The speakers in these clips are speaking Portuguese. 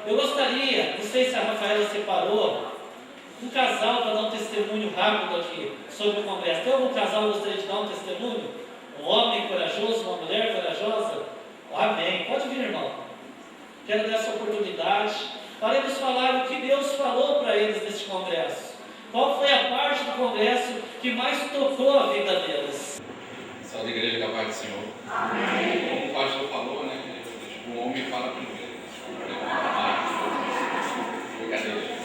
Eu gostaria, não sei se a Rafaela separou, um casal para dar um testemunho rápido aqui sobre o congresso. Tem algum casal que gostaria de dar um testemunho? Um homem corajoso, uma mulher corajosa? Amém. Pode vir, irmão. Quero dar essa oportunidade para eles falarem o que Deus falou para eles neste congresso. Qual foi a parte do congresso que mais tocou a vida deles? Salve, igreja da paz do Senhor. Amém. Como o pastor falou, né? O homem fala primeiro. Brincadeira.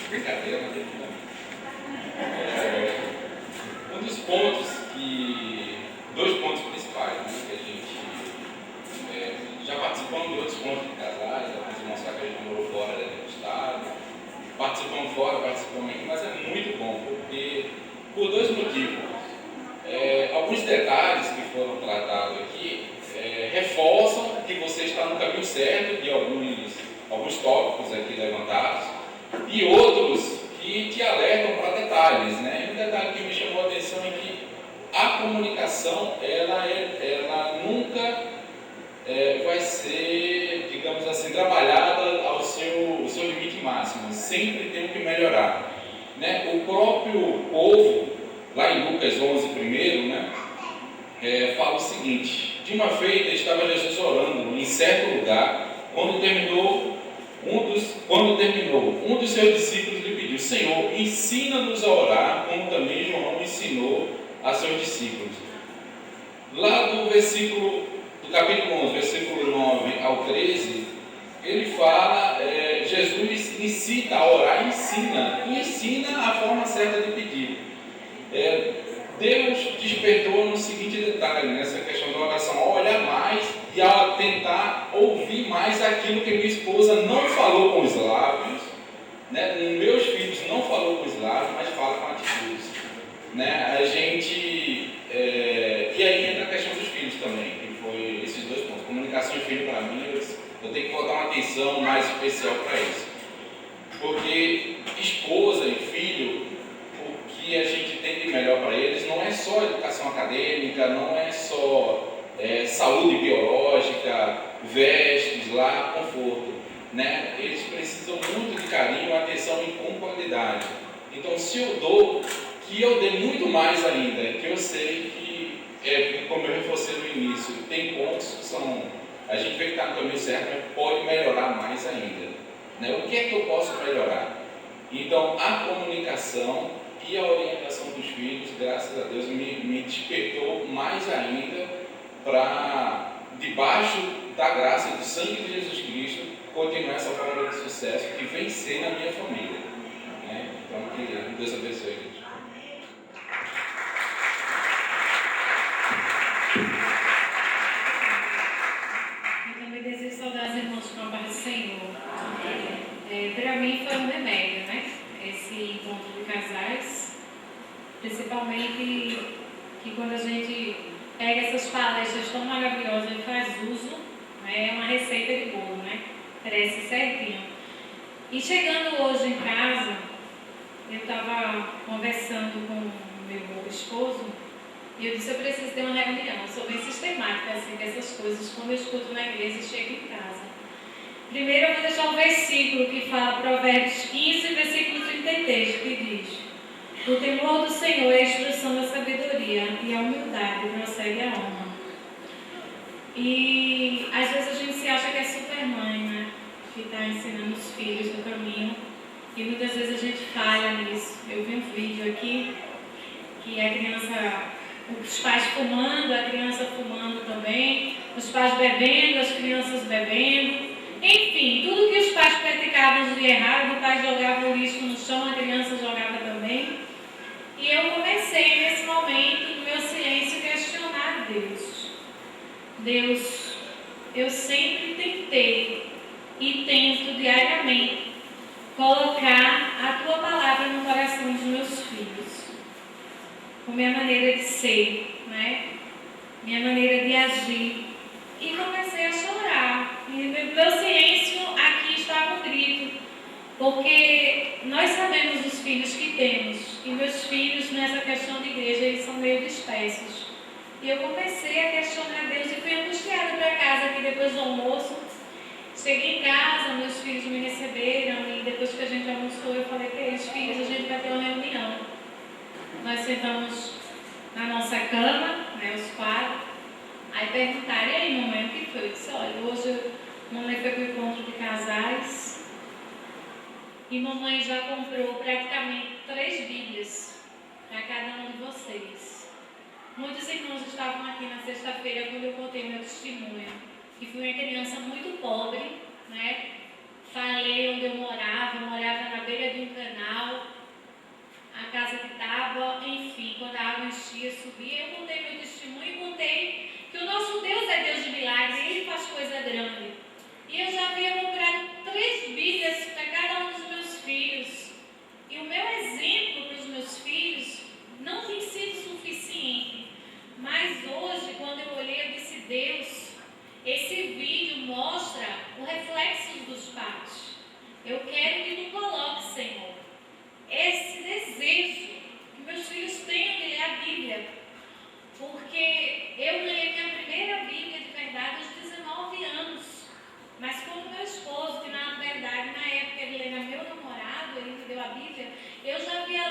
Brincadeira, mas um dos pontos dois pontos principais, né, que a gente já participamos de outros pontos de casais, já podemos mostrar que a gente morou fora do estado, participamos fora, participamos aqui, mas é muito bom, porque por dois motivos. Alguns detalhes que foram tratados aqui reforçam que você está no caminho certo de alguns tópicos aqui levantados, e outros que te alertam para detalhes, né? Um detalhe que me chamou a atenção é que a comunicação, ela nunca vai ser, digamos assim, trabalhada ao seu limite máximo. Sempre tem que melhorar, né? O próprio povo, lá em Lucas 11 primeiro, né? Fala o seguinte: de uma feita estava Jesus orando em certo lugar, quando terminou, um dos seus discípulos lhe pediu: Senhor, ensina-nos a orar, como também João ensinou a seus discípulos. Lá do capítulo 11, versículo 9 ao 13, ele fala, Jesus incita a orar, e ensina a forma certa de pedir. Deus despertou no seguinte detalhe, nessa questão da oração, a olhar mais e a tentar ouvir mais aquilo que minha esposa não falou com os lábios, né? Meus filhos não falou com os lábios, mas fala com atitudes, né? E aí entra a questão dos filhos também, que foi esses dois pontos. Comunicação e filho, para mim, eu tenho que botar uma atenção mais especial para isso, porque esposa e filho, que a gente tem de melhor para eles não é só educação acadêmica, não é só saúde biológica, vestes lá, conforto, né? Eles precisam muito de carinho, atenção e com qualidade. Então, se eu dou, que eu dê muito mais ainda, que eu sei que, como eu reforcei no início, tem pontos que a gente vê que está no caminho certo, mas pode melhorar mais ainda, né? O que é que eu posso melhorar? Então, a comunicação e a orientação dos filhos, graças a Deus, me despertou mais ainda para, debaixo da graça do sangue de Jesus Cristo, continuar essa forma de sucesso que vem ser na minha família, né? Então, que Deus abençoe, gente. Eu também desejo saudar os irmãos com a paz do Senhor. Para mim foi um remédio, né? Esse encontro de casais, principalmente que quando a gente pega essas palestras tão maravilhosas e faz uso, né? É uma receita de bolo, né? Parece certinho. E chegando hoje em casa, eu estava conversando com o meu esposo e eu disse: eu preciso ter uma reunião. Eu sou bem sistemática assim, dessas coisas, quando eu escuto na igreja e chego em casa. Primeiro eu vou deixar um versículo que fala, Provérbios 15, versículo 33, que diz: o temor do Senhor é a instrução da sabedoria, e a humildade procede a honra. E às vezes a gente se acha que é super mãe, né? Que está ensinando os filhos no caminho, e muitas vezes a gente falha nisso. Eu vi um vídeo aqui que a criança, os pais fumando, a criança fumando também, os pais bebendo, as crianças bebendo. Enfim, tudo que os pais praticavam de errado, o pai jogava o lixo no chão, a criança jogava também. E eu comecei nesse momento, no meu silêncio, questionar Deus. Deus, eu sempre tentei e tento diariamente colocar a Tua palavra no coração dos meus filhos. Com minha maneira de ser, né? Minha maneira de agir. E comecei a chorar. E meu silêncio aqui estava um grito. Porque nós sabemos os filhos que temos. E meus filhos, nessa questão de igreja, eles são meio dispersos. E eu comecei a questionar Deus e fui angustiada para casa aqui depois do almoço. Cheguei em casa, meus filhos me receberam e depois que a gente almoçou, eu falei para eles: filhos, a gente vai ter uma reunião. Nós sentamos na nossa cama, né, os quatro. Aí perguntaram: e aí, mamãe, o que foi? Eu disse: olha, hoje mamãe foi para o encontro de casais e mamãe já comprou praticamente 3 Bíblias para cada um de vocês. Muitos irmãos estavam aqui na sexta-feira quando eu contei meu testemunho, que fui uma criança muito pobre, né? Falei onde eu morava na beira de um canal, a casa que estava, enfim, quando a água enchia, subia. Eu contei meu testemunho e contei que o nosso Deus é Deus de milagres, Ele faz coisa grande. E eu já havia comprado 3 Bíblias para cada um dos meus filhos. E o meu exemplo para os meus filhos não tem sido suficiente. Mas hoje, quando eu olhei, eu disse: Deus, esse vídeo mostra o reflexo dos pais. Eu quero que tu coloque, Senhor, esse desejo que meus filhos tenham de ler a Bíblia. Porque eu ganhei minha primeira Bíblia de verdade aos 19 anos. Mas quando meu esposo, que na verdade, na época ele era meu namorado, ele me deu a Bíblia, eu já havia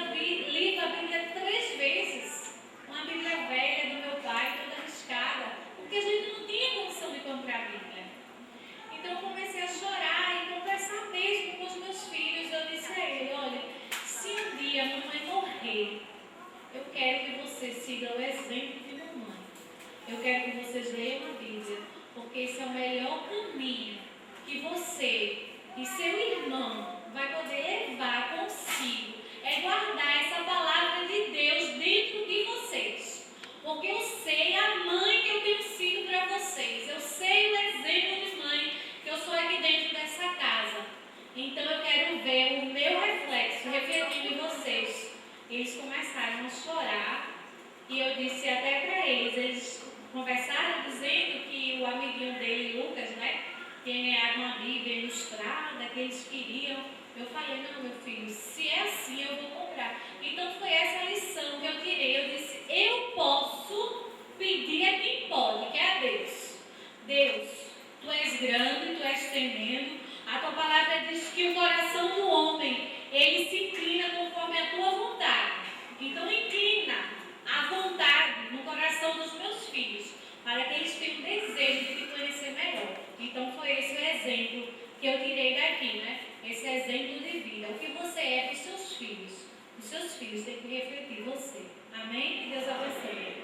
lido a Bíblia 3 vezes. Uma Bíblia velha do meu pai, toda riscada, porque a gente não tinha condição de comprar a Bíblia. Então eu comecei a chorar e conversar mesmo com os meus filhos. Eu disse a ele: olha, se um dia a mamãe morrer, eu quero que vocês sigam o exemplo de mamãe. Eu quero que vocês leiam a Bíblia, porque esse é o melhor caminho que você e seu irmão vai poder levar consigo. É guardar essa palavra de Deus dentro de vocês. Porque eu sei a mãe que eu tenho sido para vocês. Eu sei o exemplo de mãe que eu sou aqui dentro dessa casa. Então eu quero ver o meu reflexo refletindo em vocês. Eles começaram a chorar e eu disse até para eles conversaram dizendo que o amiguinho dele, Lucas, né, tinha ganhado uma Bíblia ilustrada, que eles queriam. Eu falei: não, meu filho, se é assim eu vou comprar. Então foi essa lição que eu tirei. Eu disse: eu posso pedir a quem pode, que é a Deus. Deus, tu és grande, tu és tremendo. A tua palavra diz que o coração do homem, ele se inclina conforme a tua vontade. Então inclina a vontade no coração dos meus filhos, para que eles tenham desejo de te conhecer melhor. Então foi esse o exemplo que eu tirei daqui, né? Esse exemplo de vida. O que você é para os seus filhos. Os seus filhos têm que refletir você. Amém? Que Deus abençoe.